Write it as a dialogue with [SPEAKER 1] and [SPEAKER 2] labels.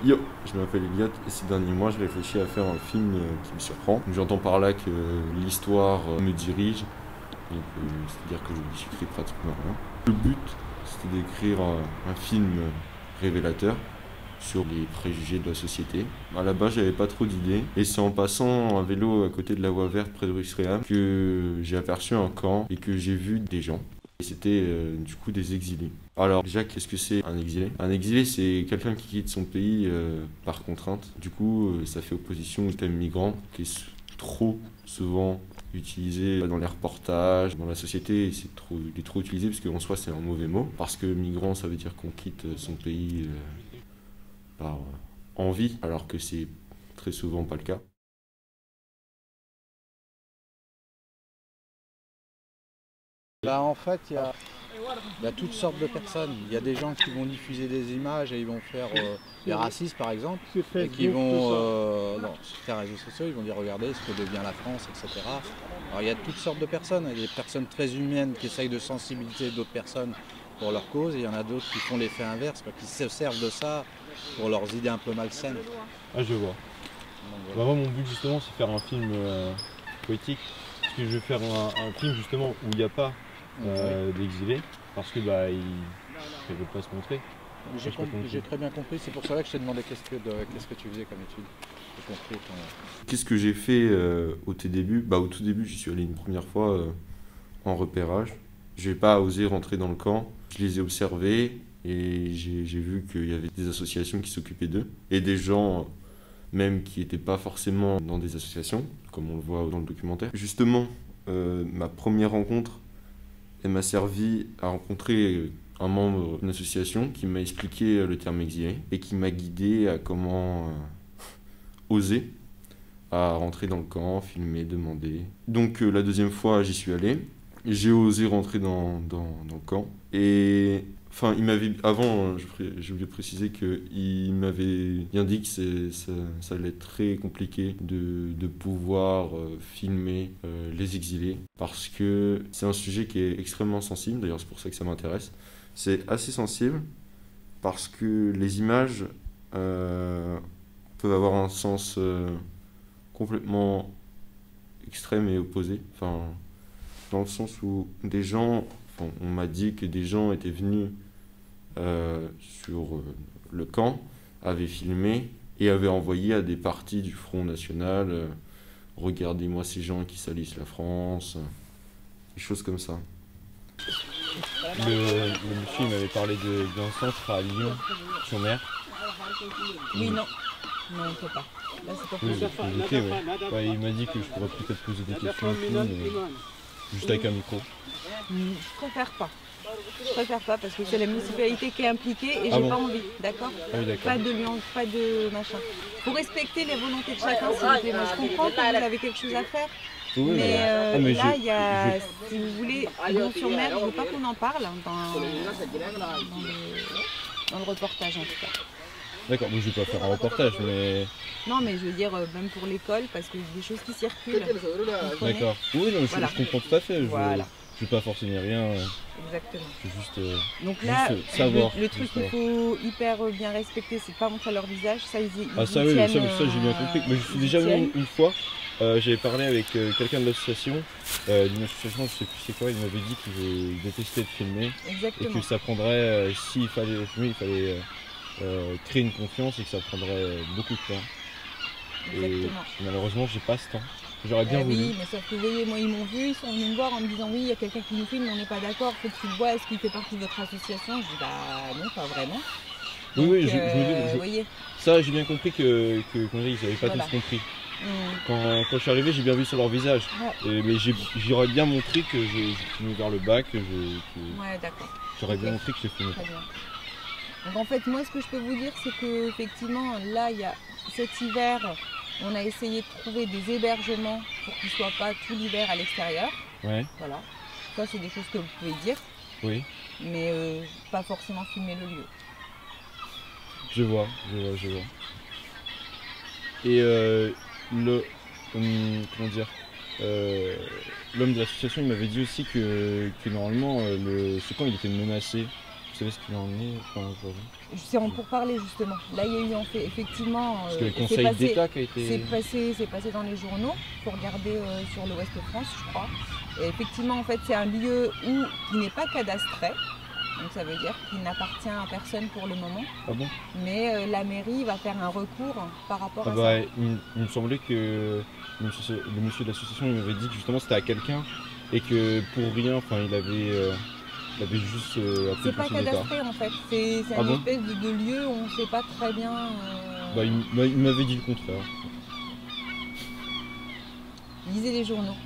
[SPEAKER 1] Yo, je m'appelle Elliot et ces derniers mois je réfléchis à faire un film qui me surprend. J'entends par là que l'histoire me dirige, donc c'est-à-dire que je n'écris pratiquement rien. Le but, c'était d'écrire un film révélateur sur les préjugés de la société. À la base, j'avais pas trop d'idées et c'est en passant un vélo à côté de la voie verte près de Ruxréam que j'ai aperçu un camp et que j'ai vu des gens. Et c'était du coup des exilés. Alors déjà, qu'est-ce que c'est un exilé? Un exilé, c'est quelqu'un qui quitte son pays par contrainte. Du coup, ça fait opposition au thème migrant, qui est trop souvent utilisé dans les reportages, dans la société, et il est trop utilisé parce qu'en soi c'est un mauvais mot. Parce que migrant, ça veut dire qu'on quitte son pays par envie, alors que c'est très souvent pas le cas.
[SPEAKER 2] Bah, en fait, il y a toutes sortes de personnes. Il y a des gens qui vont diffuser des images et ils vont faire des racistes par exemple, et qui vont, sur les réseaux sociaux, ils vont dire regardez ce que devient la France, etc. Alors il y a toutes sortes de personnes. Il y a des personnes très humaines qui essayent de sensibiliser d'autres personnes pour leur cause, et il y en a d'autres qui font l'effet inverse, qui se servent de ça pour leurs idées un peu malsaines.
[SPEAKER 3] Ah, je vois.
[SPEAKER 2] Donc,
[SPEAKER 3] Bah,
[SPEAKER 2] voilà.
[SPEAKER 3] moi, mon but justement, c'est faire un film poétique. Parce que je veux faire un film justement où il n'y a pas d'exilés. Parce que bah, ils ne veulent pas se montrer.
[SPEAKER 2] J'ai très bien compris, c'est pour cela que je t'ai demandé qu'est-ce que tu faisais comme étude. J'ai compris
[SPEAKER 1] Qu'est-ce que j'ai fait au tout début? Bah, au tout début, j'y suis allé une première fois en repérage. Je n'ai pas osé rentrer dans le camp. Je les ai observés et j'ai vu qu'il y avait des associations qui s'occupaient d'eux et des gens même qui n'étaient pas forcément dans des associations, comme on le voit dans le documentaire. Justement, ma première rencontre, elle m'a servi à rencontrer un membre d'une association qui m'a expliqué le terme exilé et qui m'a guidé à comment oser à rentrer dans le camp, filmer, demander. Donc la deuxième fois, j'y suis allé. J'ai osé rentrer dans le camp. Et enfin, il m'avait avant, j'ai oublié de préciser qu'il m'avait bien dit que ça allait être très compliqué de pouvoir filmer les exilés parce que c'est un sujet qui est extrêmement sensible. D'ailleurs, c'est pour ça que ça m'intéresse. C'est assez sensible parce que les images peuvent avoir un sens complètement extrême et opposé. Enfin, dans le sens où des gens, enfin, on m'a dit que des gens étaient venus sur le camp, avaient filmé et avaient envoyé à des partis du Front National regardez-moi ces gens qui salissent la France, des choses comme ça.
[SPEAKER 3] Le monsieur il m'avait parlé d'un centre à Lyon, sur mer.
[SPEAKER 4] Oui, non. Non, on ne peut pas. Là, c'est pas
[SPEAKER 3] Oui,
[SPEAKER 4] possible.
[SPEAKER 3] je l'étais, ouais. Ouais, il m'a dit que je pourrais peut-être poser des questions et tout, mais juste avec un micro.
[SPEAKER 4] Je préfère pas. Je préfère pas parce que c'est la municipalité qui est impliquée et
[SPEAKER 3] Ah
[SPEAKER 4] j'ai
[SPEAKER 3] bon?
[SPEAKER 4] pas envie, d'accord?
[SPEAKER 3] Ah oui, d'accord.
[SPEAKER 4] Pas de lion, pas de machin. Faut respecter les volontés de chacun, s'il vous plaît. Moi, je comprends que vous avez quelque chose à faire.
[SPEAKER 3] Oui,
[SPEAKER 4] Mais,
[SPEAKER 3] ah, mais
[SPEAKER 4] là, il y a, si vous voulez, Lyon-sur-Mer, je veux pas qu'on en parle dans le reportage en tout cas.
[SPEAKER 3] D'accord, mais je vais pas faire un reportage, mais...
[SPEAKER 4] Non, mais je veux dire, même pour l'école, parce que des choses qui circulent. Vous comprenez?
[SPEAKER 3] D'accord. Oui, non,
[SPEAKER 4] Voilà.
[SPEAKER 3] je comprends tout à fait.
[SPEAKER 4] Voilà.
[SPEAKER 3] Je vais pas forcer ni rien.
[SPEAKER 4] Exactement.
[SPEAKER 3] Je veux juste,
[SPEAKER 4] Donc là,
[SPEAKER 3] juste savoir.
[SPEAKER 4] le truc
[SPEAKER 3] juste
[SPEAKER 4] qu'il
[SPEAKER 3] savoir.
[SPEAKER 4] faut hyper bien respecter, c'est de pas montrer leur visage. Ça, ils
[SPEAKER 3] Ah ça
[SPEAKER 4] y
[SPEAKER 3] oui,
[SPEAKER 4] tiennent,
[SPEAKER 3] ça j'ai bien compris. Mais je suis déjà venu une fois. J'avais parlé avec quelqu'un de l'association, d'une association, je sais plus c'est quoi. Il m'avait dit qu'il détestait de filmer et
[SPEAKER 4] Exactement.
[SPEAKER 3] que ça prendrait, s'il fallait filmer, il fallait créer une confiance et que ça prendrait beaucoup de temps.
[SPEAKER 4] Exactement.
[SPEAKER 3] Et malheureusement, j'ai pas ce temps. J'aurais bien voulu.
[SPEAKER 4] Oui, mais sauf que vous voyez, moi ils m'ont vu, ils sont venus me voir en me disant oui, il y a quelqu'un qui nous filme, mais on n'est pas d'accord, faut que tu le vois, est-ce qu'il fait partie de votre association? Je dis bah non, pas vraiment.
[SPEAKER 3] Oui,
[SPEAKER 4] Donc,
[SPEAKER 3] oui, je me dis,
[SPEAKER 4] vous voyez.
[SPEAKER 3] ça j'ai bien compris que comment dire, ils n'avaient pas
[SPEAKER 4] Voilà.
[SPEAKER 3] tous compris.
[SPEAKER 4] Hum.
[SPEAKER 3] Quand je suis arrivé, j'ai bien vu sur leur visage.
[SPEAKER 4] Ouais.
[SPEAKER 3] Mais j'aurais bien montré que j'ai filmé vers le bas,
[SPEAKER 4] Ouais, d'accord.
[SPEAKER 3] j'aurais
[SPEAKER 4] Ok.
[SPEAKER 3] bien montré que j'ai filmé.
[SPEAKER 4] Très bien. Donc en fait, moi ce que je peux vous dire, c'est que effectivement, là, il y a cet hiver, on a essayé de trouver des hébergements pour qu'ils ne soient pas tout l'hiver à l'extérieur.
[SPEAKER 3] Ouais,
[SPEAKER 4] Voilà. Ça, c'est des choses que vous pouvez dire,
[SPEAKER 3] oui,
[SPEAKER 4] mais pas forcément filmer le lieu.
[SPEAKER 3] je vois. Et comment dire, l'homme de l'association, il m'avait dit aussi que normalement, ce camp, il était menacé. savez ce qu'il en est aujourd'hui?
[SPEAKER 4] C'est en pourparlers justement. Là, il y a eu effectivement.
[SPEAKER 3] Parce que le Conseil d'État qui a été.
[SPEAKER 4] C'est passé dans les journaux. Il faut regarder sur l'Ouest de France, je crois. Et effectivement, en fait, c'est un lieu qui n'est pas cadastré. Donc ça veut dire qu'il n'appartient à personne pour le moment.
[SPEAKER 3] Ah bon?
[SPEAKER 4] Mais la mairie va faire un recours par rapport à
[SPEAKER 3] bah,
[SPEAKER 4] ça.
[SPEAKER 3] Il me semblait que le monsieur de l'association m'avait dit que justement c'était à quelqu'un et que pour rien, enfin il avait juste appelé
[SPEAKER 4] C'est
[SPEAKER 3] le
[SPEAKER 4] pas
[SPEAKER 3] Conseil d'État.
[SPEAKER 4] cadastré en fait. C'est
[SPEAKER 3] Ah
[SPEAKER 4] une
[SPEAKER 3] bon?
[SPEAKER 4] espèce de lieu où on ne sait pas très bien.
[SPEAKER 3] Il m'avait dit le contraire.
[SPEAKER 4] Lisez les journaux.